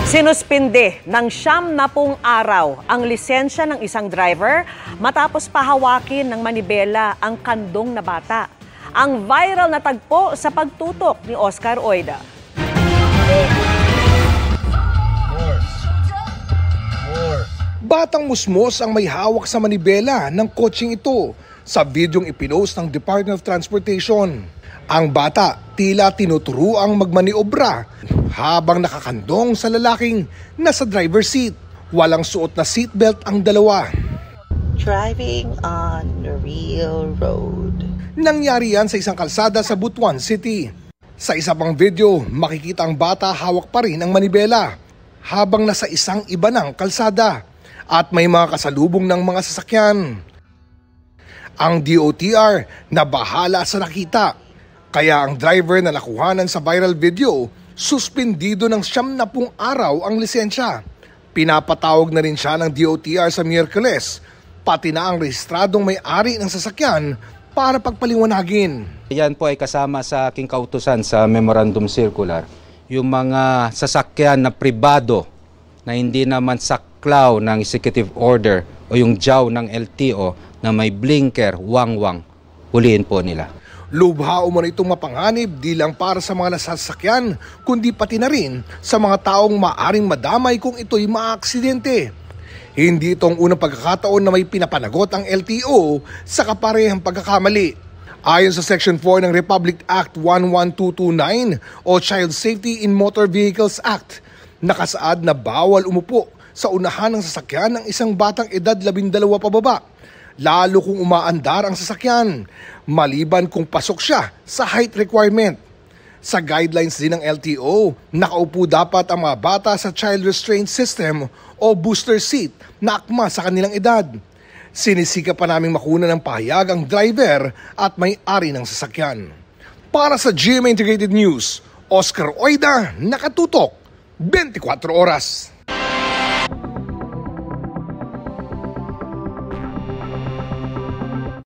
Sinuspinde ng 70 araw ang lisensya ng isang driver matapos pahawakin ng manibela ang kandong na bata. Ang viral na tagpo sa pagtutok ni Oscar Oida. Batang musmos ang may hawak sa manibela ng kotseng ito sa videong ipinost ng Department of Transportation. Ang bata tila tinuturuang magmaniobra habang nakakandong sa lalaking nasa driver seat. Walang suot na seatbelt ang dalawa. Driving on the real road. Nangyari yan sa isang kalsada sa Butuan City. Sa isa pang video, makikita ang bata hawak pa rin ang manibela habang nasa isang iba ng kalsada at may mga kasalubong ng mga sasakyan. Ang DOTR na bahala sa nakita. Kaya ang driver na nakuhanan sa viral video, suspendido ng 70 araw ang lisensya. Pinapatawag na rin siya ng DOTR sa Miyerkules, pati na ang rehistradong may-ari ng sasakyan para pagpaliwanagin. Yan po ay kasama sa aking kautusan sa Memorandum Circular. Yung mga sasakyan na pribado na hindi naman saklaw ng executive order o yung JAW ng LTO na may blinker, wangwang, huliin po nila. Lubha umano itong mapanganib di lang para sa mga nasasakyan, kundi pati na rin sa mga taong maaring madamay kung ito'y maaksidente. Hindi itong unang pagkakataon na may pinapanagot ang LTO sa kaparehang pagkakamali. Ayon sa Section 4 ng Republic Act 11229 o Child Safety in Motor Vehicles Act, nakasaad na bawal umupo sa unahan ng sasakyan ng isang batang edad 12 pababa, lalo kung umaandar ang sasakyan, maliban kung pasok siya sa height requirement. Sa guidelines din ng LTO, nakaupo dapat ang mga bata sa child restraint system o booster seat na akma sa kanilang edad. Sinisika pa naming makuna ng pahayag ang driver at may-ari ng sasakyan. Para sa GMA Integrated News, Oscar Oida, nakatutok, 24 oras.